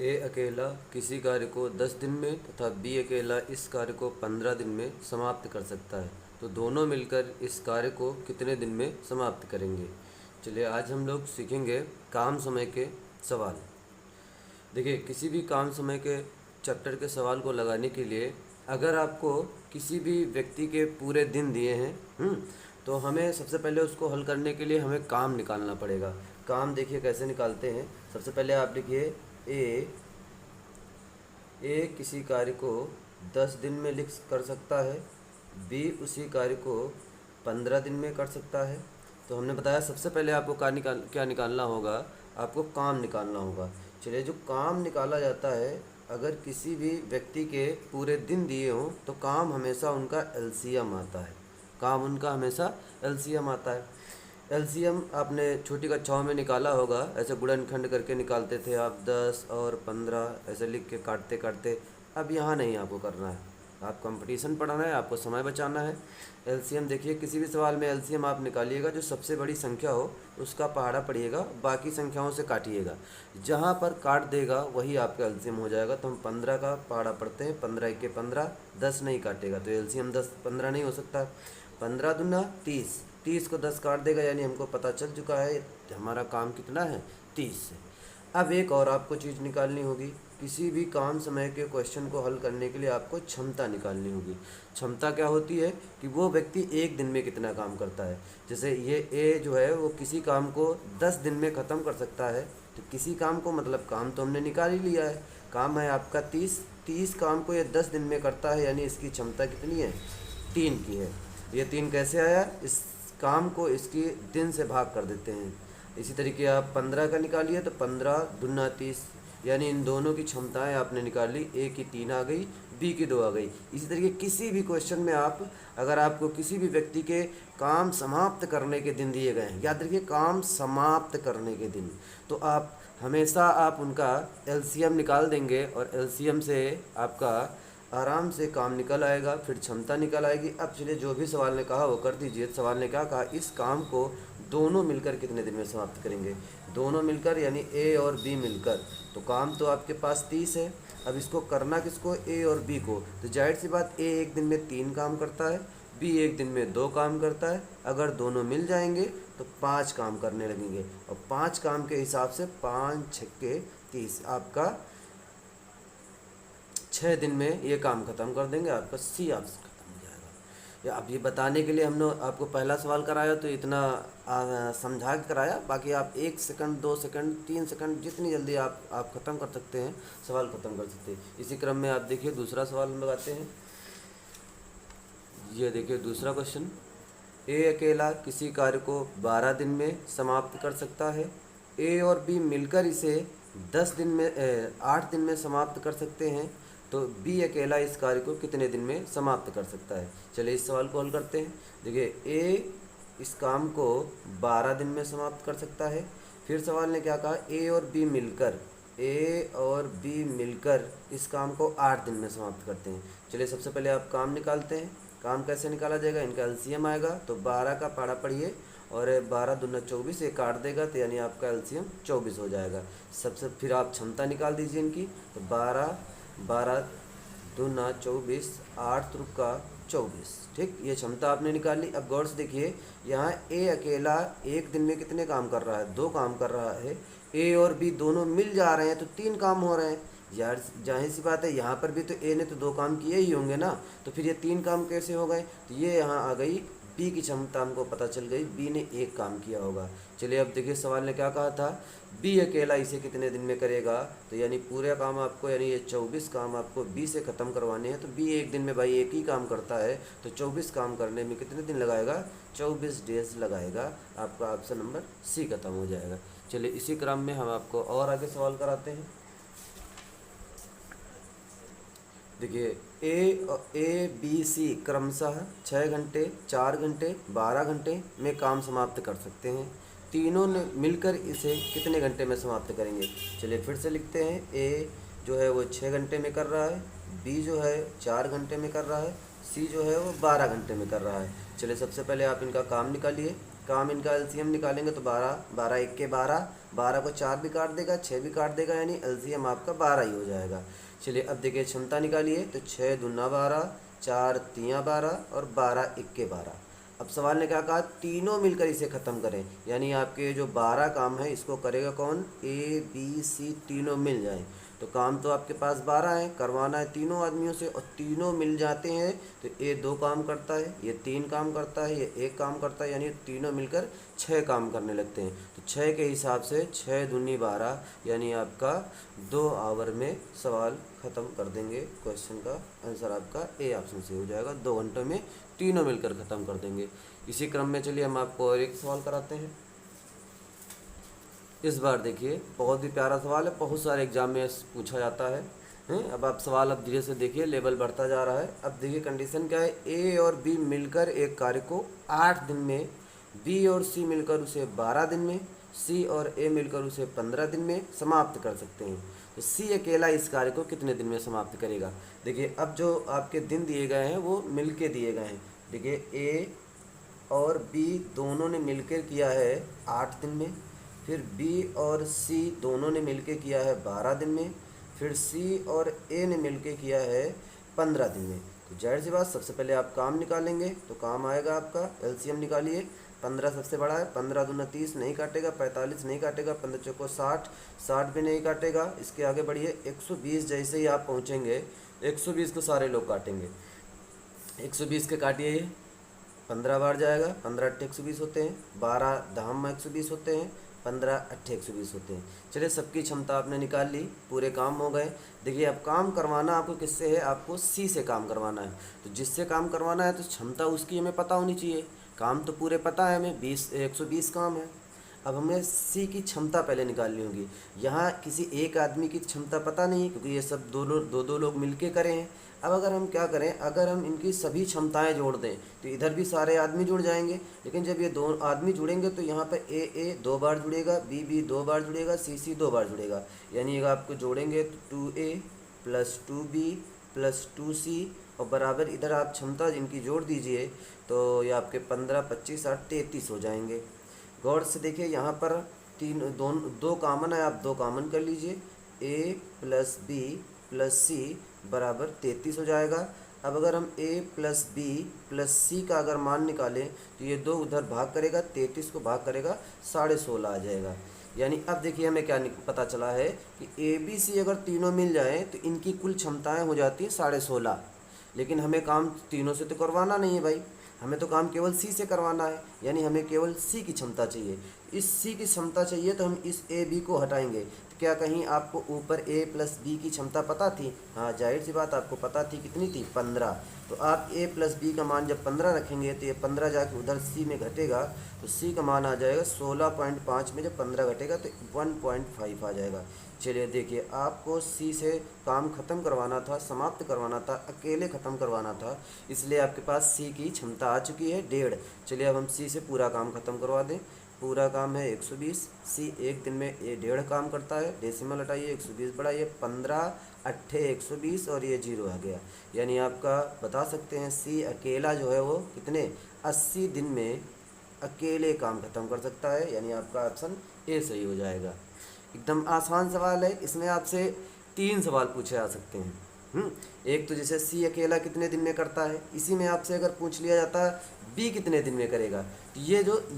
ए अकेला किसी कार्य को 10 दिन में तथा बी अकेला इस कार्य को 15 दिन में समाप्त कर सकता है, तो दोनों मिलकर इस कार्य को कितने दिन में समाप्त करेंगे। चलिए आज हम लोग सीखेंगे काम समय के सवाल। देखिए, किसी भी काम समय के चैप्टर के सवाल को लगाने के लिए अगर आपको किसी भी व्यक्ति के पूरे दिन दिए हैं तो हमें सबसे पहले उसको हल करने के लिए हमें काम निकालना पड़ेगा। काम देखिए कैसे निकालते हैं। सबसे पहले आप लिखिए ए किसी कार्य को 10 दिन में लिख कर सकता है, बी उसी कार्य को 15 दिन में कर सकता है। तो हमने बताया सबसे पहले आपको क्या निकालना होगा, आपको काम निकालना होगा। चलिए, जो काम निकाला जाता है, अगर किसी भी व्यक्ति के पूरे दिन दिए हों तो काम हमेशा उनका एलसीएम आता है। काम उनका हमेशा एलसीएम आता है। एलसीएम आपने छोटी कक्षाओं में निकाला होगा, ऐसे गुणनखंड करके निकालते थे आप, 10 और 15 ऐसे लिख के काटते काटते। अब यहाँ नहीं आपको करना है, आप कंपटीशन पढ़ाना है, आपको समय बचाना है। एलसीएम देखिए, किसी भी सवाल में एलसीएम आप निकालिएगा, जो सबसे बड़ी संख्या हो उसका पहाड़ा पढ़िएगा, बाकी संख्याओं से काटिएगा। जहाँ पर काट देगा वही आपका एलसीएम हो जाएगा। तो हम 15 का पहाड़ा पढ़ते हैं, 15 के 15, 10 नहीं काटेगा तो एलसीएम 10 15 नहीं हो सकता। 15 दूना 30, 30 को 10 काट देगा, यानी हमको पता चल चुका है हमारा काम कितना है, 30 से। अब एक और आपको चीज़ निकालनी होगी, किसी भी काम समय के क्वेश्चन को हल करने के लिए आपको क्षमता निकालनी होगी। क्षमता क्या होती है कि वो व्यक्ति एक दिन में कितना काम करता है। जैसे ये ए जो है वो किसी काम को 10 दिन में ख़त्म कर सकता है, तो किसी काम को मतलब काम तो हमने निकाल ही लिया है। काम है आपका 30 काम को ये 10 दिन में करता है, यानी इसकी क्षमता कितनी है, 3 की है। ये 3 कैसे आया, इस काम को इसकी दिन से भाग कर देते हैं। इसी तरीके आप 15 का निकालिए तो 15 दूना 30, यानी इन दोनों की क्षमताएं आपने निकाल ली। ए की 3 आ गई, बी की 2 आ गई। इसी तरीके किसी भी क्वेश्चन में आप अगर आपको किसी भी व्यक्ति के काम समाप्त करने के दिन दिए गए हैं, याद रखिए काम समाप्त करने के दिन, तो आप हमेशा आप उनका एलसीएम निकाल देंगे और एलसीएम से आपका आराम से काम निकल आएगा, फिर क्षमता निकल आएगी। अब चलिए, जो भी सवाल ने कहा वो कर दीजिए। सवाल ने क्या कहा, इस काम को दोनों मिलकर कितने दिन में समाप्त करेंगे। दोनों मिलकर यानी ए और बी मिलकर, तो काम तो आपके पास 30 है। अब इसको करना किसको, ए और बी को, तो जाहिर सी बात ए एक दिन में 3 काम करता है, बी एक दिन में 2 काम करता है। अगर दोनों मिल जाएंगे तो 5 काम करने लगेंगे, और 5 काम के हिसाब से 5 छक्के 30, आपका 6 दिन में ये काम ख़त्म कर देंगे, आपका सी ऑप्शन खत्म हो जाएगा। या अब ये बताने के लिए हमने आपको पहला सवाल कराया तो इतना समझा के कराया, बाकी आप 1 सेकंड 2 सेकंड 3 सेकंड जितनी जल्दी आप ख़त्म कर सकते हैं, सवाल ख़त्म कर सकते हैं। इसी क्रम में आप देखिए दूसरा सवाल हम लगाते हैं। ये देखिए दूसरा क्वेश्चन, ए अकेला किसी कार्य को 12 दिन में समाप्त कर सकता है, ए और बी मिलकर इसे 8 दिन में समाप्त कर सकते हैं, तो बी अकेला इस कार्य को कितने दिन में समाप्त कर सकता है। चलिए इस सवाल को हल करते हैं। देखिए, ए इस काम को 12 दिन में समाप्त कर सकता है। फिर सवाल ने क्या कहा, ए और बी मिलकर इस काम को 8 दिन में समाप्त करते हैं। चलिए सबसे पहले आप काम निकालते हैं। काम कैसे निकाला जाएगा, इनका एलसीएम आएगा, तो 12 का पहाड़ा पढ़िए और 12 दूना 24, ये काट देगा तो यानी आपका एलसीएम 24 हो जाएगा। सबसे फिर आप क्षमता निकाल दीजिए इनकी, तो 12 दूना 24, 8 त्रुका 24, ठीक, ये क्षमता आपने निकाल ली। अब गौर से देखिए, यहाँ ए अकेला एक दिन में कितने काम कर रहा है, 2 काम कर रहा है। ए और बी दोनों मिल जा रहे हैं तो 3 काम हो रहे हैं। यार जाहिर सी बात है, यहाँ पर भी तो ए ने तो 2 काम किए ही होंगे ना, तो फिर ये 3 काम कैसे हो गए। तो ये यहाँ आ गई बी की क्षमता, हमको पता चल गई बी ने 1 काम किया होगा। चलिए अब देखिए सवाल ने क्या कहा था, बी अकेला इसे कितने दिन में करेगा, तो यानी पूरे काम आपको, यानी ये 24 काम आपको बी से ख़त्म करवाने हैं। तो बी एक दिन में भाई 1 ही काम करता है, तो 24 काम करने में कितने दिन लगाएगा, 24 डेज लगाएगा। आपका ऑप्शन नंबर सी खत्म हो जाएगा। चलिए इसी क्रम में हम आपको और आगे सवाल कराते हैं। देखिए, ए बी सी क्रमशः 6 घंटे, 4 घंटे, 12 घंटे में काम समाप्त कर सकते हैं। तीनों ने मिलकर इसे कितने घंटे में समाप्त करेंगे। चलिए फिर से लिखते हैं, ए जो है वो 6 घंटे में कर रहा है, बी जो है 4 घंटे में कर रहा है, सी जो है वो 12 घंटे में कर रहा है। चलिए सबसे पहले आप इनका काम निकालिए। काम इनका एलसीएम निकालेंगे तो 12, 12 1 12, 12 को 4 भी काट देगा, 6 भी काट देगा, यानी एलसीएम आपका 12 ही हो जाएगा। चलिए अब देखिए क्षमता निकालिए, तो 6 दूना 12, 4 तियाँ 12 और 12 1 12। अब सवाल ने क्या कहा, तीनों मिलकर इसे ख़त्म करें, यानी आपके जो 12 काम है इसको करेगा कौन, ए बी सी तीनों मिल जाएं। तो काम तो आपके पास 12 है, करवाना है तीनों आदमियों से, और तीनों मिल जाते हैं तो ये 2 काम करता है, ये 3 काम करता है, ये 1 काम करता है, यानी तीनों मिलकर 6 काम करने लगते हैं। तो 6 के हिसाब से 6 दूनी 12, यानी आपका 2 आवर में सवाल ख़त्म कर देंगे। क्वेश्चन का आंसर आपका ए ऑप्शन से हो जाएगा, 2 घंटों में तीनों मिलकर ख़त्म कर देंगे। इसी क्रम में चलिए हम आपको और एक सवाल कराते हैं। इस बार देखिए बहुत ही प्यारा सवाल है, बहुत सारे एग्जाम में पूछा जाता है। अब आप सवाल अब धीरे से देखिए, लेवल बढ़ता जा रहा है। अब देखिए कंडीशन क्या है, ए और बी मिलकर एक कार्य को 8 दिन में, बी और सी मिलकर उसे 12 दिन में, सी और ए मिलकर उसे 15 दिन में समाप्त कर सकते हैं। तो सी अकेला इस कार्य को कितने दिन में समाप्त करेगा। देखिए अब जो आपके दिन दिए गए हैं वो मिल के दिए गए हैं। देखिए ए और बी दोनों ने मिलकर किया है 8 दिन में, फिर बी और सी दोनों ने मिलकर किया है 12 दिन में, फिर सी और ए ने मिलकर किया है 15 दिन में। तो जाहिर सी बात सबसे पहले आप काम निकालेंगे, तो काम आएगा आपका, एलसीएम निकालिए। 15 सबसे बड़ा है, 15 दूना 30 नहीं काटेगा, 45 नहीं काटेगा, 15 चौको 60, 60 भी नहीं काटेगा। इसके आगे बढ़िए, 120 जैसे ही आप पहुँचेंगे 120 को सारे लोग काटेंगे। 120 के काटिए, ये 15 बार जाएगा, 15 अट्ठे 120 होते हैं, 12 धाम में 120 होते हैं, 15 अट्ठे 120 होते हैं। चलिए सबकी क्षमता आपने निकाल ली, पूरे काम हो गए। देखिए अब काम करवाना आपको किससे है, आपको सी से काम करवाना है। तो जिससे काम करवाना है तो क्षमता उसकी हमें पता होनी चाहिए। काम तो पूरे पता है हमें, 120 काम है। अब हमें सी की क्षमता पहले निकालनी होगी। यहाँ किसी एक आदमी की क्षमता पता नहीं, क्योंकि ये सब दो लोग मिलके करें हैं। अब अगर हम क्या करें, अगर हम इनकी सभी क्षमताएं जोड़ दें तो इधर भी सारे आदमी जुड़ जाएंगे। लेकिन जब ये 2 आदमी जुड़ेंगे तो यहाँ पर ए 2 बार जुड़ेगा, बी 2 बार जुड़ेगा, सी 2 बार जुड़ेगा। यानी अगर आपको जोड़ेंगे तो 2A + 2B + 2C और बराबर इधर आप क्षमता इनकी जोड़ दीजिए तो ये आपके 15 25 8 33 हो जाएंगे। गौर से देखिए यहाँ पर 2 कामन है, आप 2 कामन कर लीजिए, A + B + C बराबर 33 हो जाएगा। अब अगर हम A + B + C का अगर मान निकालें तो ये 2 उधर भाग करेगा, 33 को भाग करेगा 16.5 आ जाएगा। यानी अब देखिए हमें क्या पता चला है कि A B C अगर तीनों मिल जाएँ तो इनकी कुल क्षमताएं हो जाती है 16.5। लेकिन हमें काम तीनों से तो करवाना नहीं है भाई, हमें तो काम केवल सी से करवाना है, यानी हमें केवल सी की क्षमता चाहिए। इस सी की क्षमता चाहिए तो हम इस ए बी को हटाएंगे। तो क्या कहीं आपको ऊपर ए + बी की क्षमता पता थी? हाँ जाहिर सी बात आपको पता थी, कितनी थी, 15। तो आप ए + बी का मान जब 15 रखेंगे तो ये 15 जाके उधर सी में घटेगा, तो सी का मान आ जाएगा 16.5 में जब 15 घटेगा तो 1.5 आ जाएगा। चलिए देखिए आपको सी से काम ख़त्म करवाना था, समाप्त करवाना था, अकेले ख़त्म करवाना था, इसलिए आपके पास सी की क्षमता आ चुकी है 1.5। चलिए अब हम सी से पूरा काम ख़त्म करवा दें। पूरा काम है 120, सी एक दिन में ये 1.5 काम करता है। डेसिमल हटाइए, 120 बढ़ाइए, 15 अट्ठे 120 और ये 0 आ गया। यानी आपका बता सकते हैं सी अकेला जो है वो कितने 80 दिन में अकेले काम ख़त्म कर सकता है। यानी आपका ऑप्शन ए सही हो जाएगा। एकदम आसान सवाल है, इसमें आपसे 3 सवाल पूछे जा सकते हैं। एक तो जैसे सी अकेला कितने दिन में करता है, इसी में आपसे अगर पूछ लिया जाता है बी कितने दिन में करेगा, तो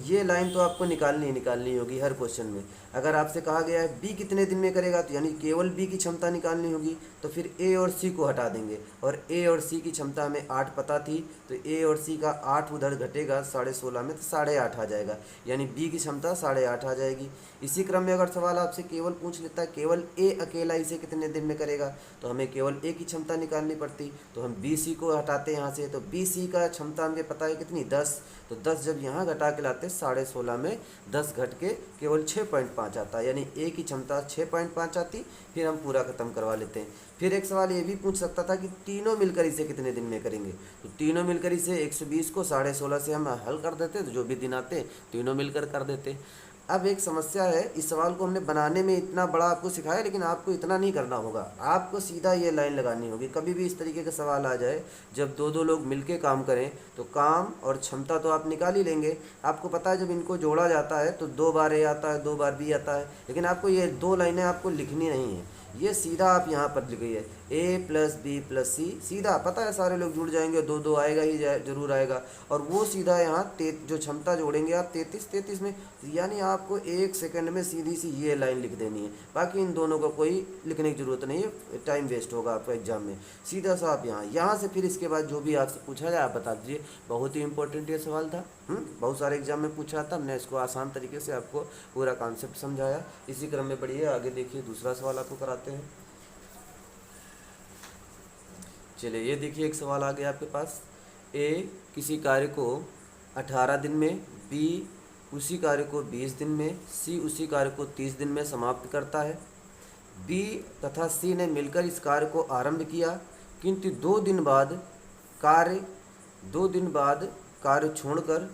ये लाइन तो आपको निकालनी होगी हर क्वेश्चन में। अगर आपसे कहा गया है बी कितने दिन में करेगा, तो यानी केवल बी की क्षमता निकालनी होगी, तो फिर ए और सी को हटा देंगे, और ए और सी की क्षमता हमें 8 पता थी, तो ए और सी का 8 उधर घटेगा 16.5 में, तो 8.5 आ जाएगा, यानी बी की क्षमता 8.5 आ जाएगी। इसी क्रम में अगर सवाल आपसे केवल पूछ लेता है केवल ए अकेला इसे कितने दिन में करेगा, तो हमें केवल ए की क्षमता निकालनी पड़ती, तो हम बी सी को हटाते हैं यहाँ से, तो बी सी का क्षमता हमें पता है कितनी 10, तो 10 जब यहाँ घटा के लाते 16.5 में 10 घट के केवल 6.5 आता है, यानी ए की क्षमता 6.5 आती। फिर हम पूरा ख़त्म करवा लेते हैं। फिर एक सवाल ये भी पूछ सकता था कि तीनों मिलकर इसे कितने दिन में करेंगे, तो तीनों मिलकर इसे 120 को 16.5 से हम हल कर देते, तो जो भी दिन आते तीनों मिलकर कर देते। अब एक समस्या है, इस सवाल को हमने बनाने में इतना बड़ा आपको सिखाया, लेकिन आपको इतना नहीं करना होगा, आपको सीधा ये लाइन लगानी होगी। कभी भी इस तरीके का सवाल आ जाए, जब दो दो लोग मिलके काम करें तो काम और क्षमता तो आप निकाल ही लेंगे। आपको पता है जब इनको जोड़ा जाता है तो 2 बार ए आता है, 2 बार बी आता है, लेकिन आपको ये 2 लाइनें आपको लिखनी नहीं है, ये सीधा आप यहाँ पर लिख गई है ए प्लस बी प्लस सी, सीधा पता है सारे लोग जुड़ जाएंगे, 2 2 आएगा ही जरूर आएगा, और वो सीधा यहाँ जो क्षमता जोड़ेंगे आप 33 33 में, यानी आपको 1 सेकंड में सीधी सी ये लाइन लिख देनी है। बाकी इन दोनों को कोई लिखने की ज़रूरत नहीं है, टाइम वेस्ट होगा आपका एग्जाम में। सीधा सा आप यहाँ से फिर इसके बाद जो भी आपसे पूछा जाए आप बता दीजिए। बहुत ही इंपॉर्टेंट ये सवाल था, बहुत सारे एग्जाम में पूछा था, हमने इसको आसान तरीके से आपको पूरा कॉन्सेप्ट समझाया। इसी क्रम में बढ़िए आगे देखिए, दूसरा सवाल आपको कराते हैं। चलिए ये देखिए, एक सवाल आ गया आपके पास। ए किसी कार्य को 18 दिन में, बी उसी कार्य को 20 दिन में, सी उसी कार्य को 30 दिन में समाप्त करता है। बी तथा सी ने मिलकर इस कार्य को आरंभ किया, किंतु 2 दिन बाद कार्य छोड़कर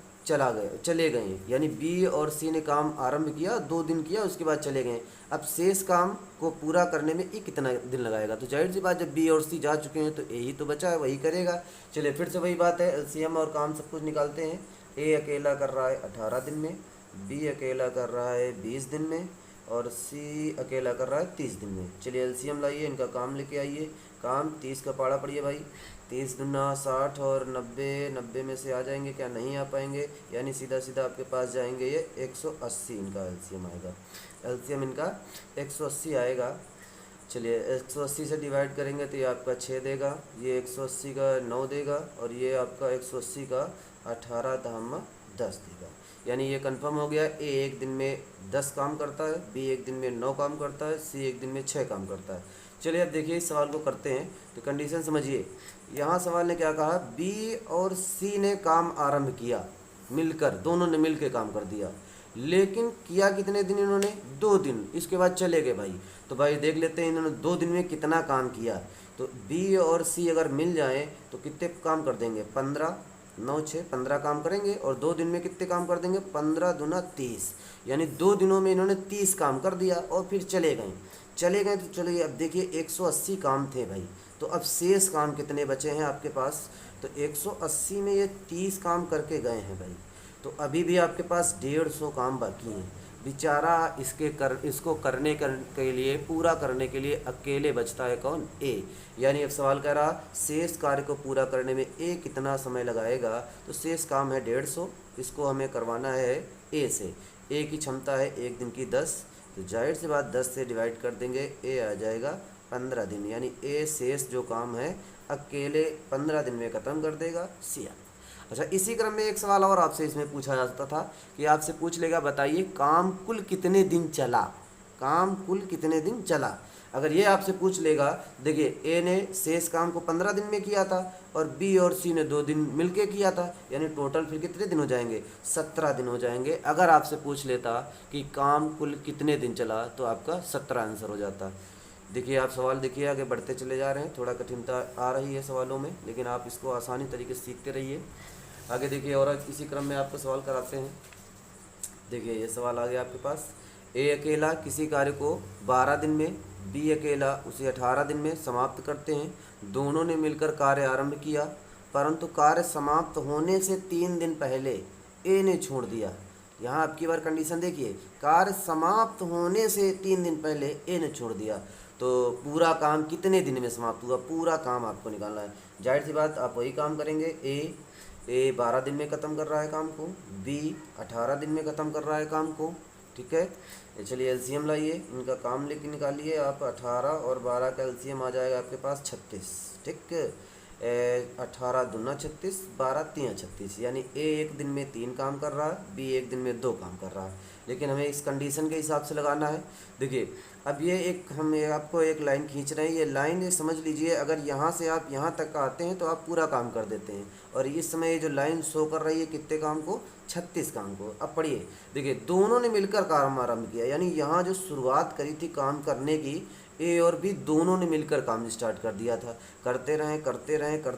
चले गए, यानी बी और सी ने काम आरंभ किया, 2 दिन किया, उसके बाद चले गए। अब शेष काम को पूरा करने में ये कितना दिन लगाएगा? तो जाहिर सी बात, जब बी और सी जा चुके हैं तो ए ही तो बचा है, वही करेगा। चलिए फिर से वही बात है, एलसीएम और काम सब कुछ निकालते हैं। ए अकेला कर रहा है 18 दिन में, बी अकेला कर रहा है 20 दिन में, और सी अकेला कर रहा है 30 दिन में। चलिए एलसीएम लाइए, इनका काम लेके आइए। काम 30 का पाड़ा पड़िए भाई, 30 दूना 60 और 90 में से आ जाएंगे क्या? नहीं आ पाएंगे, यानी सीधा सीधा आपके पास जाएंगे ये 180 इनका एलसीएम आएगा। एलसीएम इनका 180 आएगा। चलिए 180 से डिवाइड करेंगे तो ये आपका 6 देगा, ये 180 का 9 देगा, और ये आपका 180 का 18 धामा 10 देगा। यानी ये कंफर्म हो गया, ए एक दिन में 10 काम करता है, बी एक दिन में 9 काम करता है, सी एक दिन में 6 काम करता है। चलिए अब देखिए इस सवाल को करते हैं, तो कंडीशन समझिए। यहाँ सवाल ने क्या कहा, बी और सी ने काम आरंभ किया मिलकर, दोनों ने मिल के काम कर दिया, लेकिन किया कितने दिन इन्होंने? 2 दिन, इसके बाद चले गए भाई। तो भाई देख लेते हैं इन्होंने 2 दिन में कितना काम किया। तो बी और सी अगर मिल जाएं तो कितने काम कर देंगे? 15 9 6 15 काम करेंगे, और 2 दिन में कितने काम कर देंगे? 15 दूना 30, यानी 2 दिनों में इन्होंने 30 काम कर दिया और फिर चले गए। तो चलिए अब देखिए 180 काम थे भाई, तो अब शेष काम कितने बचे हैं आपके पास? तो 180 में ये 30 काम करके गए हैं भाई, तो अभी भी आपके पास 150 काम बाकी हैं। बेचारा इसको करने के लिए, पूरा करने के लिए अकेले बचता है कौन? ए। यानी अब सवाल कह रहा शेष कार्य को पूरा करने में ए कितना समय लगाएगा? तो शेष काम है 150, इसको हमें करवाना है ए से। ए की क्षमता है 1 दिन की 10, तो जाहिर सी बात 10 से डिवाइड कर देंगे, ए आ जाएगा 15 दिन, यानी ए शेष जो काम है अकेले 15 दिन में ख़त्म कर देगा सी। अच्छा, इसी क्रम में एक सवाल और आपसे इसमें पूछा जाता था कि आपसे पूछ लेगा, बताइए काम कुल कितने दिन चला? काम कुल कितने दिन चला? अगर ये आपसे पूछ लेगा, देखिए ए ने शेष काम को 15 दिन में किया था और बी और सी ने 2 दिन मिलके किया था, यानी टोटल फिर कितने दिन हो जाएंगे? 17 दिन हो जाएंगे। अगर आपसे पूछ लेता कि काम कुल कितने दिन चला, तो आपका 17 आंसर हो जाता। देखिए आप सवाल देखिए, आगे बढ़ते चले जा रहे हैं, थोड़ा कठिनता आ रही है सवालों में, लेकिन आप इसको आसानी तरीके से सीखते रहिए। आगे देखिए, और इसी क्रम में आपको सवाल कराते हैं। देखिए ये सवाल आ गया आपके पास, ए अकेला किसी कार्य को 12 दिन में, बी अकेला उसे 18 दिन में समाप्त करते हैं। दोनों ने मिलकर कार्य आरंभ किया, परंतु कार्य समाप्त होने से 3 दिन पहले ए ने छोड़ दिया। यहाँ आपकी बार कंडीशन देखिए, कार्य समाप्त होने से 3 दिन पहले ए ने छोड़ दिया, तो पूरा काम कितने दिन में समाप्त हुआ? पूरा काम आपको निकालना है। जाहिर सी बात आप वही काम करेंगे, ए 12 दिन में ख़त्म कर रहा है काम को, बी 18 दिन में ख़त्म कर रहा है काम को, ठीक है। चलिए एलसीएम लाइए, इनका काम लेके निकालिए आप। 18 और 12 का एलसीएम आ जाएगा आपके पास 36, ठीक। 18 दूना 36, 12 3 36, यानी ए 1 दिन में 3 काम कर रहा है, बी 1 दिन में 2 काम कर रहा है, लेकिन हमें इस कंडीशन के हिसाब से लगाना है। देखिए अब ये आपको एक लाइन खींच रहे हैं, ये लाइन ये समझ लीजिए, अगर यहाँ से आप यहाँ तक आते हैं तो आप पूरा काम कर देते हैं, और इस समय ये जो लाइन शो कर रही है कितने काम को? 36 काम को। अब पढ़िए, देखिए दोनों ने मिलकर काम आरंभ किया, यानी यहाँ जो शुरुआत करी थी काम करने की, ए और बी दोनों ने मिलकर काम स्टार्ट कर दिया था। करते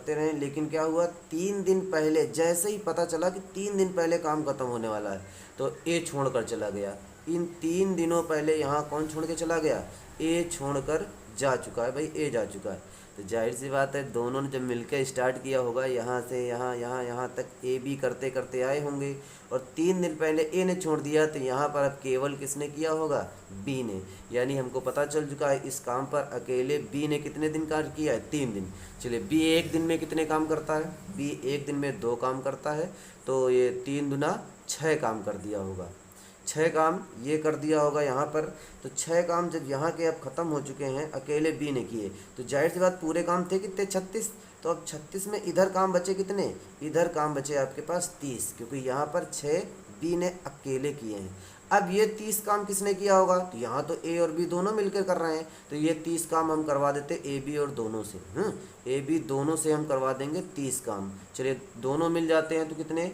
रहें, लेकिन क्या हुआ? 3 दिन पहले जैसे ही पता चला कि 3 दिन पहले काम खत्म होने वाला है, तो ए छोड़कर चला गया। इन 3 दिनों पहले यहाँ कौन छोड़ के चला गया, ए छोड़कर जा चुका है भाई, ए जा चुका है। तो जाहिर सी बात है दोनों ने जब मिलकर स्टार्ट किया होगा, यहाँ से यहाँ यहाँ यहाँ तक ए बी करते करते आए होंगे, और 3 दिन पहले ए ने छोड़ दिया, तो यहाँ पर अब केवल किसने किया होगा, बी ने। यानी हमको पता चल चुका है इस काम पर अकेले बी ने कितने दिन कार्य किया है, 3 दिन। चलिए बी एक दिन में कितने काम करता है, बी एक दिन में 2 काम करता है, तो ये 3 दुना 6 काम कर दिया होगा, 6 काम ये कर दिया होगा यहाँ पर। तो 6 काम जब यहाँ के अब ख़त्म हो चुके हैं, अकेले बी ने किए, तो जाहिर सी बात पूरे काम थे कितने, 36। तो अब 36 में इधर काम बचे कितने, इधर काम बचे आपके पास 30, क्योंकि यहाँ पर 6 बी ने अकेले किए हैं। अब ये 30 काम किसने किया होगा, तो यहाँ तो ए और बी दोनों मिलकर कर रहे हैं, तो ये 30 काम हम करवा देते ए बी और दोनों से, ए बी दोनों से हम करवा देंगे 30 काम। चलिए दोनों मिल जाते हैं तो कितने,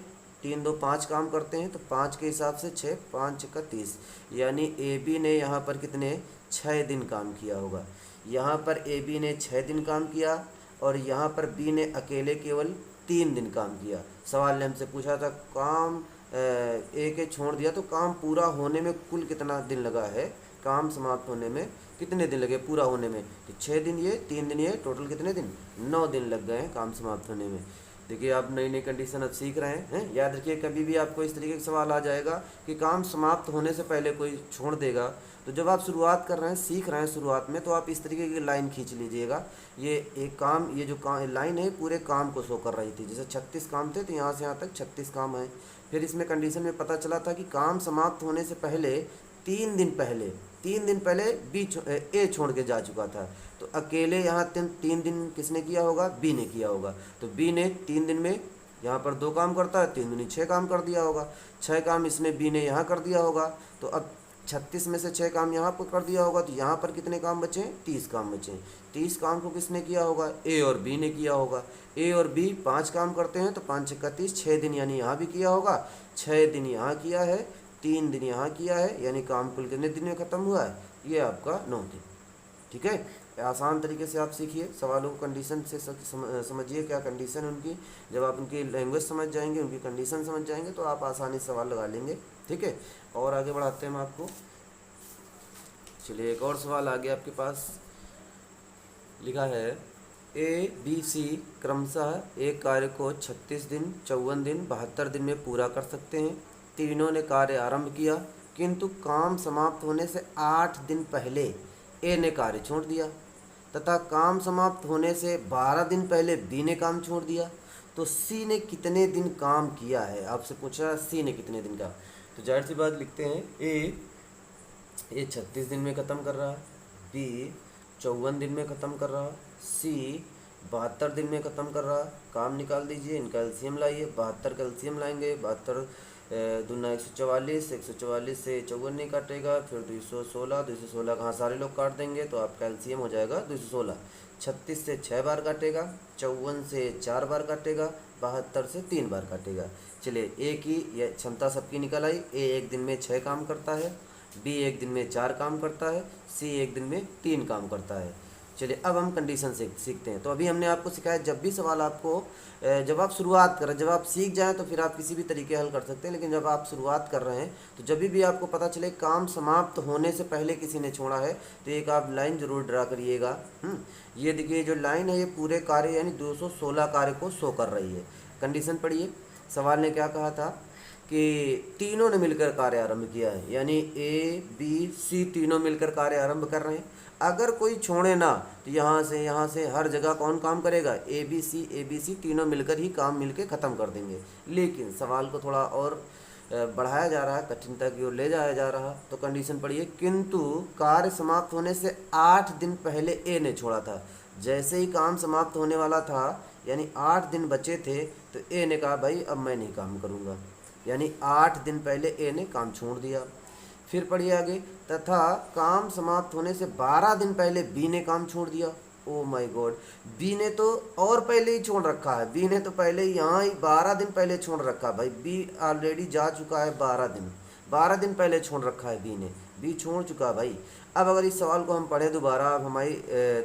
3 2 5 काम करते हैं, तो 5 के हिसाब से 6, 5 का 30, यानी ए बी ने यहाँ पर कितने 6 दिन काम किया होगा। यहाँ पर ए बी ने 6 दिन काम किया, और यहाँ पर बी ने अकेले केवल 3 दिन काम किया। सवाल ने हमसे पूछा था काम ए के छोड़ दिया, तो काम पूरा होने में कुल कितना दिन लगा है, काम समाप्त होने में कितने दिन लगे पूरा होने में, तो 6 दिन ये 3 दिन ये, टोटल कितने दिन, 9 दिन लग गए हैं काम समाप्त होने में। देखिए आप नई नई कंडीशन अब सीख रहे हैं, याद रखिए कभी भी आपको इस तरीके का सवाल आ जाएगा कि काम समाप्त होने से पहले कोई छोड़ देगा, तो जब आप शुरुआत कर रहे हैं, सीख रहे हैं शुरुआत में, तो आप इस तरीके की लाइन खींच लीजिएगा। ये एक काम, ये जो लाइन है पूरे काम को शो कर रही थी, जैसे 36 काम थे तो यहाँ से यहाँ तक 36 काम है। फिर इसमें कंडीशन में पता चला था कि काम समाप्त होने से पहले 3 दिन पहले बी ए छोड़ के जा चुका था, तो अकेले यहाँ 3 दिन किसने किया होगा, बी ने किया होगा। तो बी ने 3 दिन में यहाँ पर 2 काम करता है, 3 दूनी 6 काम कर दिया होगा, 6 काम इसने बी ने यहाँ कर दिया होगा। तो अब 36 में से 6 काम यहाँ पर कर दिया होगा, तो यहाँ पर कितने काम बचे, 30 काम बचे। 30 काम को किसने किया होगा, ए और बी ने किया होगा। ए और बी 5 काम करते हैं, तो 5 6 30, 6 दिन यानी यहाँ भी किया होगा, 6 दिन यहाँ किया है, 3 दिन यहाँ किया है, यानी काम कुल कितने दिन में ख़त्म हुआ है, ये आपका 9 दिन। ठीक है, आसान तरीके से आप सीखिए, सवालों को कंडीशन से समझिए, क्या कंडीशन उनकी, जब आप उनकी लैंग्वेज समझ जाएंगे, उनकी कंडीशन समझ जाएंगे, तो आप आसानी से सवाल लगा लेंगे। ठीक है, और आगे बढ़ाते हैं हम आपको। चलिए एक और सवाल आ गया आपके पास, लिखा है ए बी सी क्रमशः एक कार्य को 36 दिन, 54 दिन, 72 दिन में पूरा कर सकते हैं। तीनों ने कार्य आरंभ किया, किंतु काम समाप्त होने से 8 दिन पहले ए ने कार्य छोड़ दिया, तथा काम समाप्त होने से 12 दिन पहले बी ने काम छोड़ दिया। तो सी ने कितने दिन काम किया है, आपसे पूछा सी ने कितने दिन का। तो जाहिर सी बात लिखते हैं, ए 36 दिन में ख़त्म कर रहा है, बी 54 दिन में ख़त्म कर रहा, सी 72 दिन में ख़त्म कर रहा। काम निकाल दीजिए, इनका एलसीएम लाइए, 72 का एलसीएम लाएंगे, 72 दूना 144, 144 से 54 नहीं काटेगा, फिर 216, 216 कहाँ सारे लोग काट देंगे, तो आपका एलसीएम हो जाएगा 216। 36 से 6 बार काटेगा, 54 से 4 बार काटेगा, 72 से 3 बार काटेगा। चलिए ए की यह क्षमता सबकी निकल आई, ए एक दिन में 6 काम करता है, बी एक दिन में 4 काम करता है, सी एक दिन में 3 काम करता है। चलिए अब हम कंडीशन से सीखते हैं। तो अभी हमने आपको सिखाया, जब भी सवाल आपको जब आप शुरुआत करें, जब आप सीख जाएं तो फिर आप किसी भी तरीके हल कर सकते हैं, लेकिन जब आप शुरुआत कर रहे हैं तो जब भी आपको पता चले काम समाप्त होने से पहले किसी ने छोड़ा है, तो एक आप लाइन जरूर ड्रा करिएगा। ये देखिए जो लाइन है ये पूरे कार्य यानी 216 कार्य को शो कर रही है। कंडीशन पढ़िए, सवाल ने क्या कहा था कि तीनों ने मिलकर कार्य आरंभ किया है, यानी ए बी सी तीनों मिलकर कार्य आरंभ कर रहे हैं। अगर कोई छोड़े ना तो यहाँ से हर जगह कौन काम करेगा, ए बी सी तीनों मिलकर ही काम मिलके ख़त्म कर देंगे। लेकिन सवाल को थोड़ा और बढ़ाया जा रहा है, कठिनता की ओर ले जाया जा रहा। तो कंडीशन पढ़िए, किंतु कार्य समाप्त होने से 8 दिन पहले ए ने छोड़ा था। जैसे ही काम समाप्त होने वाला था, यानी 8 दिन बचे थे, तो ए ने कहा भाई अब मैं नहीं काम करूँगा, यानी 8 दिन पहले ए ने काम छोड़ दिया। फिर पढ़िए आगे, तथा काम समाप्त होने से 12 दिन पहले बी ने काम छोड़ दिया। ओ माय गॉड, बी ने तो और पहले ही छोड़ रखा है, बी ने तो पहले ही यहाँ ही 12 दिन पहले छोड़ रखा है भाई, बी ऑलरेडी जा चुका है 12 दिन पहले छोड़ रखा है बी ने। बी छोड़ चुका भाई। अब अगर इस सवाल को हम पढ़ें दोबारा, आप हमारी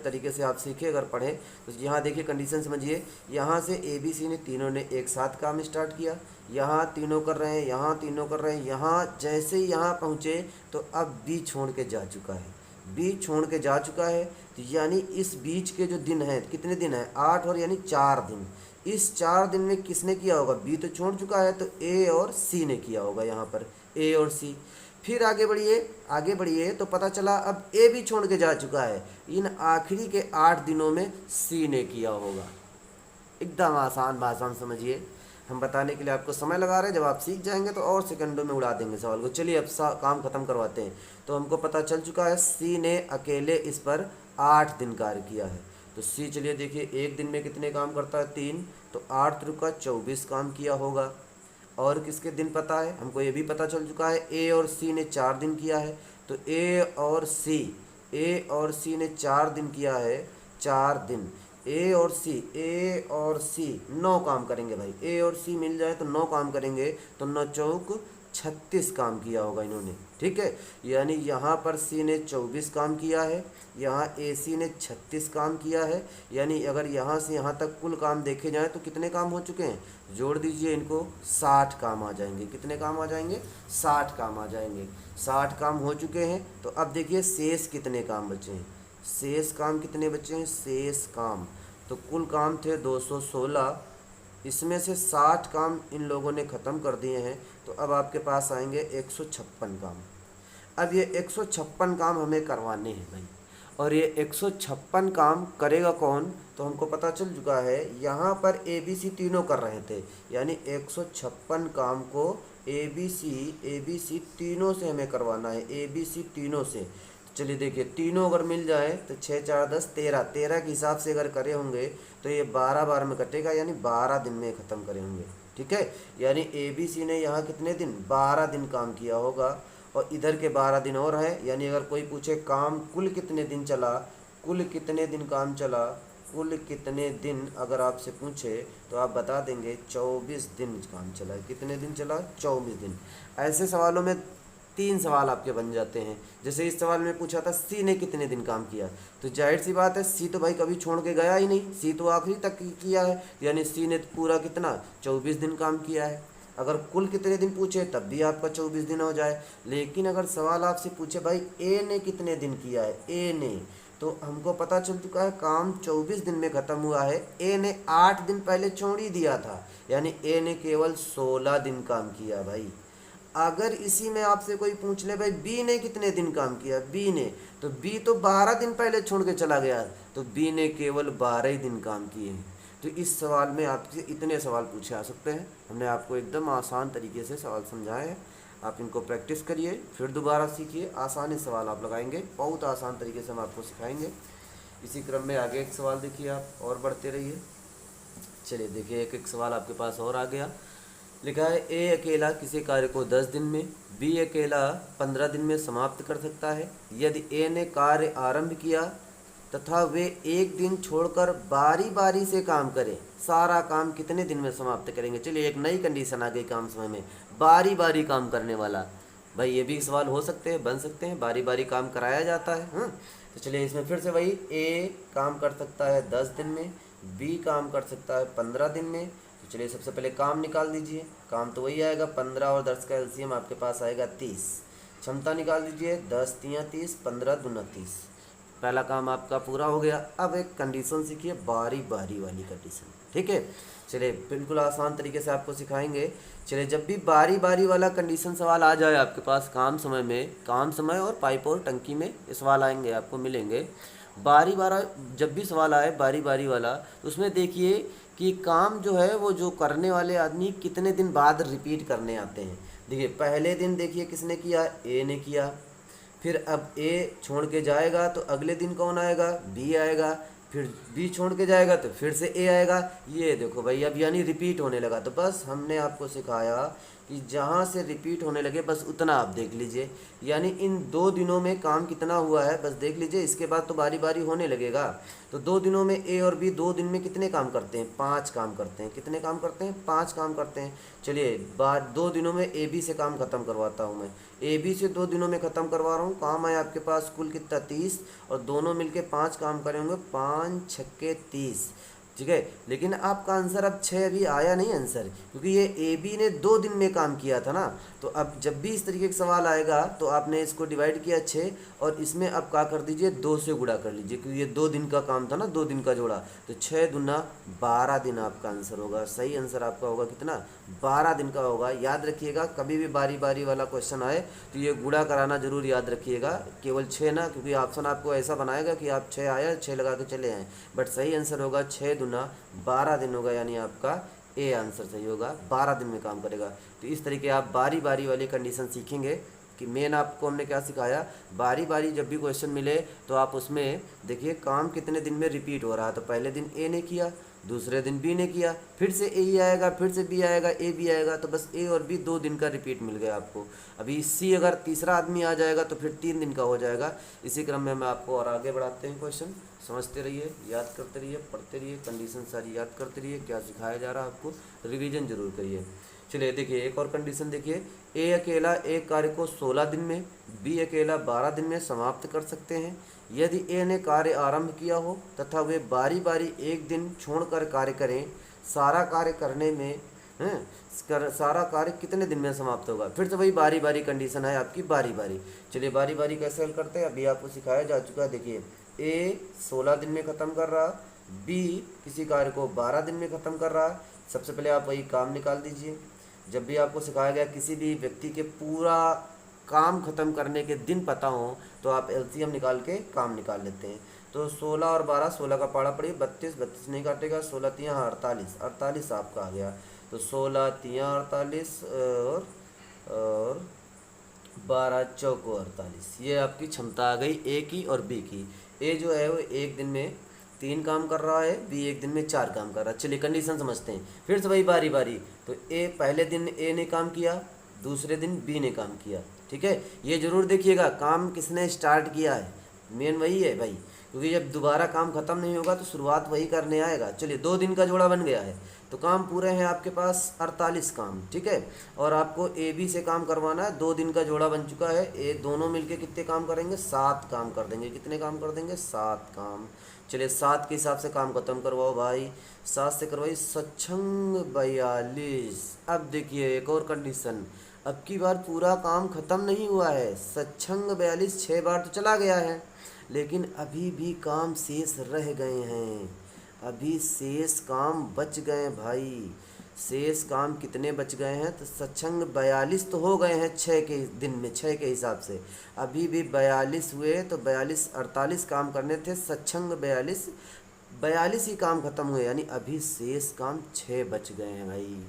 तरीके से आप सीखे अगर पढ़ें, तो यहाँ देखिए कंडीशन समझिए। यहाँ से ए बी सी ने तीनों ने एक साथ काम स्टार्ट किया, यहाँ तीनों कर रहे हैं, यहाँ तीनों कर रहे हैं, यहाँ जैसे ही यहाँ पहुँचे तो अब बी छोड़ के जा चुका है, बी छोड़ के जा चुका है। तो यानी इस बीच के जो दिन हैं, कितने दिन हैं, 8 और यानी 4 दिन। इस 4 दिन में किसने किया होगा, बी तो छोड़ चुका है, तो ए और सी ने किया होगा यहाँ पर, ए और सी। फिर आगे बढ़िए, आगे बढ़िए तो पता चला अब ए भी छोड़ के जा चुका है, इन आखिरी के 8 दिनों में सी ने किया होगा। एकदम आसान भाषा में समझिए, हम बताने के लिए आपको समय लगा रहे हैं, जब आप सीख जाएंगे तो और सेकंडों में उड़ा देंगे सवाल को। चलिए अब काम खत्म करवाते हैं। तो हमको पता चल चुका है सी ने अकेले इस पर 8 दिन कार्य किया है। तो सी चलिए देखिए एक दिन में कितने काम करता है, 3, तो 8 त्रिका 24 काम किया होगा। और किसके दिन पता है हमको, ये भी पता चल चुका है ए और सी ने 4 दिन किया है। तो ए और सी ने 4 दिन किया है, 4 दिन। ए और सी 9 काम करेंगे भाई, ए और सी मिल जाए तो 9 काम करेंगे, तो 9 चौक 36 काम किया होगा इन्होंने, ठीक है। यानी यहाँ पर सी ने 24 काम किया है, यहाँ ए सी ने 36 काम किया है। यानी अगर यहाँ से यहाँ तक कुल काम देखे जाएँ तो कितने काम हो चुके हैं, जोड़ दीजिए इनको, 60 काम आ जाएंगे। कितने काम आ जाएंगे, 60 काम आ जाएंगे। 60 काम हो चुके हैं। तो अब देखिए शेष कितने काम बचे हैं, शेष काम कितने बचे हैं, शेष काम तो कुल काम थे 216, इसमें से 60 काम इन लोगों ने ख़त्म कर दिए हैं। तो अब आपके पास आएंगे 156 काम। अब ये 156 काम हमें करवाने हैं भाई, और ये 156 काम करेगा कौन, तो हमको पता चल चुका है यहाँ पर ए बी सी तीनों कर रहे थे, यानी 156 काम को ए बी सी तीनों से हमें करवाना है, ए बी सी तीनों से। चलिए देखिए तीनों अगर मिल जाए तो 6 4 10 13, 13 के हिसाब से अगर करे होंगे तो ये 12 बार में कटेगा, यानी 12 दिन में ख़त्म करे होंगे, ठीक है। यानी ए बी सी ने यहाँ कितने दिन, 12 दिन काम किया होगा, और इधर के 12 दिन और है। यानी अगर कोई पूछे काम कुल कितने दिन चला, कुल कितने दिन काम चला, कुल कितने दिन अगर आपसे पूछे तो आप बता देंगे 24 दिन काम चला। कितने दिन चला, 24 दिन। ऐसे सवालों में 3 सवाल आपके बन जाते हैं। जैसे इस सवाल में पूछा था सी ने कितने दिन काम किया, तो जाहिर सी बात है सी तो भाई कभी छोड़ के गया ही नहीं, सी तो आखिरी तक किया है, यानी सी ने पूरा कितना 24 दिन काम किया है। अगर कुल कितने दिन पूछे तब भी आपका 24 दिन हो जाए। लेकिन अगर सवाल आपसे पूछे भाई ए ने कितने दिन किया है, ए ने, तो हमको पता चल चुका है काम 24 दिन में ख़त्म हुआ है। ए ने 8 दिन पहले छोड़ ही दिया था, यानी ए ने केवल 16 दिन काम किया भाई। अगर इसी में आपसे कोई पूछ ले भाई बी ने कितने दिन काम किया, बी ने, तो बी तो 12 दिन पहले छोड़ के चला गया, तो बी ने केवल 12 ही दिन काम किए हैं। तो इस सवाल में आपसे इतने सवाल पूछे आ सकते हैं। हमने आपको एकदम आसान तरीके से सवाल समझाए हैं, आप इनको प्रैक्टिस करिए, फिर दोबारा सीखिए, आसानी सवाल आप लगाएंगे, बहुत आसान तरीके से हम आपको सिखाएंगे। इसी क्रम में आगे एक सवाल देखिए आप और बढ़ते रहिए। चलिए देखिए एक एक सवाल आपके पास और आ गया। लिखा है ए अकेला किसी कार्य को 10 दिन में, बी अकेला 15 दिन में समाप्त कर सकता है। यदि ए ने कार्य आरंभ किया तथा वे एक दिन छोड़कर बारी बारी से काम करें, सारा काम कितने दिन में समाप्त करेंगे। चलिए एक नई कंडीशन आ गई काम समय में, बारी बारी काम करने वाला। भाई ये भी सवाल हो सकते हैं, बन सकते हैं, बारी बारी काम कराया जाता है। तो चलिए इसमें फिर से वही, ए काम कर सकता है 10 दिन में, बी काम कर सकता है 15 दिन में। तो चलिए सबसे पहले काम निकाल दीजिए, काम तो वही आएगा 15 और 10 का एलसीएम आपके पास आएगा 30। क्षमता निकाल दीजिए 10 तियाँ 30, 15 दूना 30। पहला काम आपका पूरा हो गया। अब एक कंडीशन सीखिए, बारी बारी वाली कंडीशन, ठीक है। चलिए बिल्कुल आसान तरीके से आपको सिखाएंगे। चलिए जब भी बारी बारी वाला कंडीशन सवाल आ जाए आपके पास काम समय में, काम समय और पाइप और टंकी में सवाल आएंगे, आपको मिलेंगे। बारी बारी जब भी सवाल आए बारी बारी वाला, तो उसमें देखिए कि काम जो है वो जो करने वाले आदमी कितने दिन बाद रिपीट करने आते हैं। देखिए पहले दिन देखिए किसने किया, ए ने किया। फिर अब ए छोड़ के जाएगा तो अगले दिन कौन आएगा, बी आएगा। फिर बी छोड़ के जाएगा तो फिर से ए आएगा। ये देखो भाई अब यानी रिपीट होने लगा। तो बस हमने आपको सिखाया कि जहाँ से रिपीट होने लगे बस उतना आप देख लीजिए। यानी इन 2 दिनों में काम कितना हुआ है बस देख लीजिए, इसके बाद तो बारी बारी होने लगेगा। तो 2 दिनों में ए और बी 2 दिन में कितने काम करते हैं, 5 काम करते हैं। कितने काम करते हैं, 5 काम करते हैं। चलिए 2 दिनों में ए बी से काम ख़त्म करवाता हूँ मैं। ए बी से 2 दिनों में ख़त्म करवा रहा हूँ। काम है आपके पास कुल कितना, 30, और दोनों मिलके 5 काम करेंगे, 5 छक्के 30, ठीक है। लेकिन आपका आंसर अब 6 अभी आया नहीं आंसर, क्योंकि ये ए बी ने 2 दिन में काम किया था ना। तो अब जब भी इस तरीके का सवाल आएगा तो आपने इसको डिवाइड किया 6, और इसमें अब क्या कर दीजिए, 2 से गुणा कर लीजिए, क्योंकि ये 2 दिन का काम था ना, 2 दिन का जोड़ा। तो 6 दूना 12 दिन आपका आंसर होगा। सही आंसर आपका होगा कितना, 12 दिन का होगा। याद रखिएगा, कभी भी बारी बारी वाला क्वेश्चन आए तो ये गुणा कराना जरूर याद रखिएगा, केवल 6 ना, क्योंकि ऑप्शन आपको ऐसा बनाएगा कि आप 6 आया 6 लगा के चले आए। बट सही आंसर होगा 6 दूना 12 दिन होगा, यानी आपका ए आंसर सही होगा, 12 दिन में काम करेगा। तो इस तरीके आप बारी बारी वाली कंडीशन सीखेंगे कि मेन आपको हमने क्या सिखाया, बारी बारी जब भी क्वेश्चन मिले तो आप उसमें देखिए काम कितने दिन में रिपीट हो रहा है। तो पहले दिन ए ने किया, दूसरे दिन बी ने किया, फिर से ए ही आएगा, फिर से बी आएगा, ए बी आएगा। तो बस ए और बी 2 दिन का रिपीट मिल गया आपको। अभी सी अगर तीसरा आदमी आ जाएगा तो फिर 3 दिन का हो जाएगा। इसी क्रम में मैं आपको और आगे बढ़ाते हैं क्वेश्चन। समझते रहिए, याद करते रहिए, पढ़ते रहिए, कंडीशन सारी याद करते रहिए, क्या सिखाया जा रहा है आपको, रिवीजन जरूर करिए। चलिए देखिए एक और कंडीशन देखिए, ए अकेला एक कार्य को 16 दिन में, बी अकेला 12 दिन में समाप्त कर सकते हैं। यदि ए ने कार्य आरंभ किया हो तथा वे बारी बारी एक दिन छोड़कर कार्य करें, सारा कार्य करने में सारा कार्य कितने दिन में समाप्त होगा। फिर से वही बारी बारी कंडीशन है आपकी, बारी बारी। चलिए बारी बारी कैसे हल करते हैं, अभी आपको सिखाया जा चुका है। देखिए ए 16 दिन में ख़त्म कर रहा, बी किसी कार्य को 12 दिन में ख़त्म कर रहा। सबसे पहले आप वही काम निकाल दीजिए। जब भी आपको सिखाया गया किसी भी व्यक्ति के पूरा काम ख़त्म करने के दिन पता हो तो आप एलसीएम निकाल के काम निकाल लेते हैं। तो 16 और 12, 16 का पाड़ा पड़िए 32, 32 नहीं काटेगा, 16 तियाँ 48, 48 आपका आ गया। तो 16 तियाँ 48 और 12 चौको 48, ये आपकी क्षमता आ गई ए की और बी की। ए जो है वो एक दिन में 3 काम कर रहा है, बी एक दिन में 4 काम कर रहा है। चलिए कंडीशन समझते हैं, फिर से वही बारी बारी। तो ए पहले दिन ए ने काम किया, दूसरे दिन बी ने काम किया, ठीक है। ये जरूर देखिएगा काम किसने स्टार्ट किया है, मेन वही है भाई, क्योंकि जब दोबारा काम ख़त्म नहीं होगा तो शुरुआत वही करने आएगा। चलिए 2 दिन का जोड़ा बन गया है, तो काम पूरे हैं आपके पास 48 काम, ठीक है। और आपको ए बी से काम करवाना है, 2 दिन का जोड़ा बन चुका है। ए दोनों मिलके कितने काम करेंगे, 7 काम कर देंगे। कितने काम कर देंगे, 7 काम। चलिए 7 के हिसाब से काम खत्म करवाओ भाई, 7 से करवाइए सच्छंग 42। अब देखिए एक और कंडीशन, अब की बार पूरा काम ख़त्म नहीं हुआ है, सच्छंग 42 6 बार तो चला गया है, लेकिन अभी भी काम शेष रह गए हैं, अभी शेष काम बच गए भाई। शेष काम कितने बच गए हैं, तो सच्छंग 42 तो हो गए हैं 6 के दिन में, 6 के हिसाब से अभी भी 42 हुए। तो 42 48 काम करने थे, सच्छंग 42 ही काम खत्म हुए, यानी अभी शेष काम 6 बच गए हैं भाई।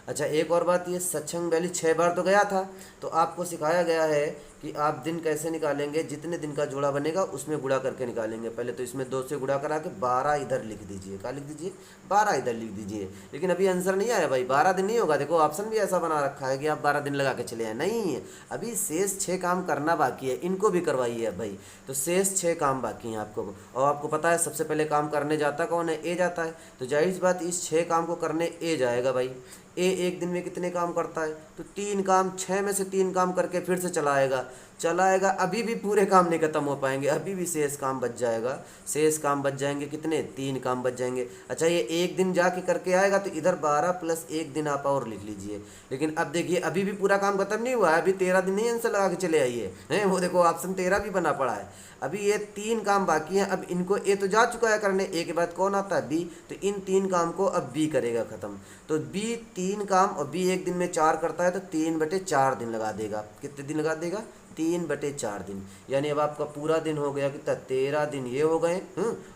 अच्छा एक और बात, ये सच्छंग 42 6 बार तो गया था, तो आपको सिखाया गया है कि आप दिन कैसे निकालेंगे, जितने दिन का जोड़ा बनेगा उसमें गुणा करके निकालेंगे। पहले तो इसमें 2 से गुणा करा के 12 इधर लिख दीजिए। क्या लिख दीजिए, 12 इधर लिख दीजिए। लेकिन अभी आंसर नहीं आया भाई, 12 दिन नहीं होगा। देखो ऑप्शन भी ऐसा बना रखा है कि आप 12 दिन लगा के चले आए, नहीं, अभी शेष 6 काम करना बाकी है, इनको भी करवाइए भाई। तो शेष 6 काम बाकी हैं आपको, और आपको पता है सबसे पहले काम करने जाता कौन है, ए जाता है। तो जाहिर सी बात इस 6 काम को करने ए जाएगा भाई। ए एक दिन में कितने काम करता है, तो 3 काम, 6 में से 3 काम करके फिर से चलाएगा। अभी भी पूरे काम नहीं खत्म हो पाएंगे, अभी भी शेष काम बच जाएगा। शेष काम बच जाएंगे कितने, 3 काम बच जाएंगे। अच्छा ये एक दिन जाके करके आएगा, तो इधर 12 + 1 दिन आप और लिख लीजिए। लेकिन अब देखिए अभी भी पूरा काम खत्म नहीं हुआ है, अभी 13 दिन नहीं आंसर लगा के चले आइए हैं, वो देखो ऑप्शन 13 भी बना पड़ा है। अभी ये 3 काम बाकी हैं, अब इनको ए तो जा चुका है करने, ए के बाद कौन आता है, बी। तो इन 3 काम को अब बी करेगा ख़त्म। तो बी 3 काम, और बी एक दिन में 4 करता है, तो 3/4 दिन लगा देगा। कितने दिन लगा देगा, 3/4 दिन। यानी अब आपका पूरा दिन हो गया कितना, 13 दिन ये हो गए,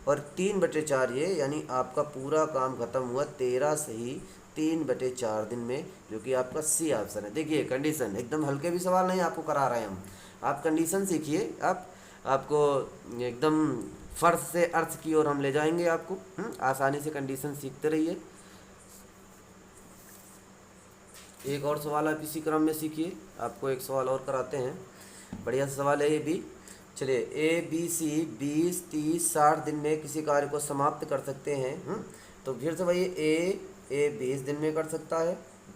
और 3/4 ये, यानी आपका पूरा काम खत्म हुआ 13 से ही 3/4 दिन में, जो कि आपका सी ऑप्शन है। देखिए कंडीशन एकदम हल्के भी सवाल नहीं आपको करा रहे हैं हम, आप कंडीशन सीखिए। आपको एकदम फर्ज से अर्थ की ओर हम ले जाएंगे आपको, आसानी से कंडीशन सीखते रहिए। एक और सवाल आप इसी क्रम में सीखिए, आपको एक सवाल और कराते हैं। बढ़िया सा सवाल है ये भी। चलिए, ए बी सी 20, 30, 60 दिन में किसी कार्य को समाप्त कर सकते हैं। तो फिर से भाई ए 20 दिन में कर सकता है,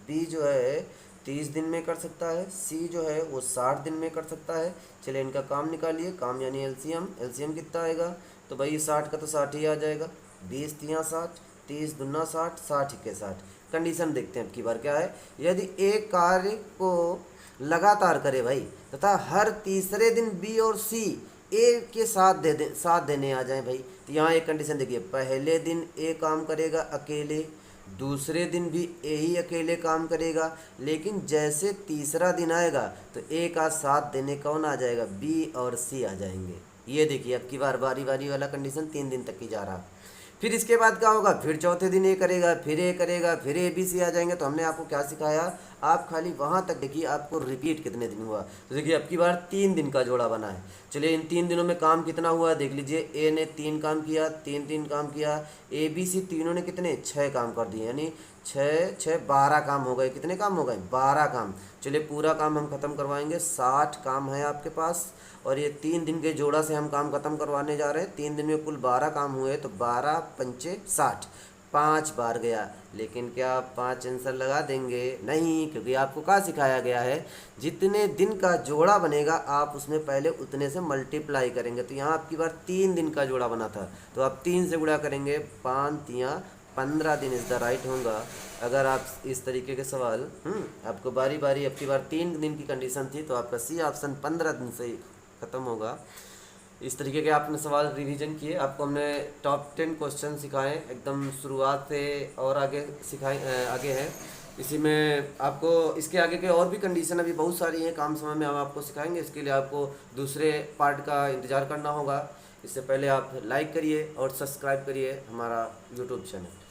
बी जो है 30 दिन में कर सकता है, सी जो है वो 60 दिन में कर सकता है। चलिए इनका काम निकालिए, काम यानी एलसीएम। एलसीएम कितना आएगा? तो भाई 60 का तो 60 ही आ जाएगा, 20 तियाँ 60, 30 दूना 60, 60 इक्के 60। कंडीशन देखते हैं अब की बार क्या है। यदि एक कार्य को लगातार करे भाई तथा हर तीसरे दिन बी और सी ए के साथ देने आ जाए भाई, तो यहाँ एक कंडीशन देखिए, पहले दिन ए काम करेगा अकेले, दूसरे दिन भी ए ही अकेले काम करेगा, लेकिन जैसे तीसरा दिन आएगा तो ए का साथ देने कौन आ जाएगा? बी और सी आ जाएंगे। ये देखिए अब की बार बारी बारी वाला कंडीशन 3 दिन तक की जा रहा। फिर इसके बाद क्या होगा? फिर चौथे दिन ए करेगा, फिर ए करेगा, फिर ए बी सी आ जाएंगे। तो हमने आपको क्या सिखाया? आप खाली वहाँ तक देखिए आपको रिपीट कितने दिन हुआ। तो देखिए अब की बार 3 दिन का जोड़ा बना है। चलिए इन 3 दिनों में काम कितना हुआ देख लीजिए। ए ने 3 काम किया, 3 काम किया। ए बी सी तीनों ने कितने? 6 काम कर दिए, यानी 6 6 12 काम हो गए। कितने काम हो गए? 12 काम। चलिए पूरा काम हम खत्म करवाएंगे। 60 काम है आपके पास, और ये 3 दिन के जोड़ा से हम काम खत्म करवाने जा रहे हैं। 3 दिन में कुल 12 काम हुए, तो 12 पंचे 60, 5 बार गया। लेकिन क्या आप 5 आंसर लगा देंगे? नहीं, क्योंकि आपको क्या सिखाया गया है, जितने दिन का जोड़ा बनेगा आप उसमें पहले उतने से मल्टीप्लाई करेंगे। तो यहाँ आपकी बार 3 दिन का जोड़ा बना था, तो आप 3 से गुणा करेंगे, 5 तियाँ 15 दिन इज़ द राइट होगा। अगर आप इस तरीके के सवाल आपको बारी बारी, अब की बार 3 दिन की कंडीशन थी, तो आपका सी ऑप्शन 15 दिन से ख़त्म होगा। इस तरीके के आपने सवाल रिवीजन किए। आपको हमने टॉप 10 क्वेश्चन सिखाए एकदम शुरुआत से, और आगे सिखाए आगे है। इसी में आपको इसके आगे के और भी कंडीशन अभी बहुत सारी हैं, काम समय में हम आपको सिखाएंगे। इसके लिए आपको दूसरे पार्ट का इंतज़ार करना होगा। इससे पहले आप लाइक करिए और सब्सक्राइब करिए हमारा यूट्यूब चैनल।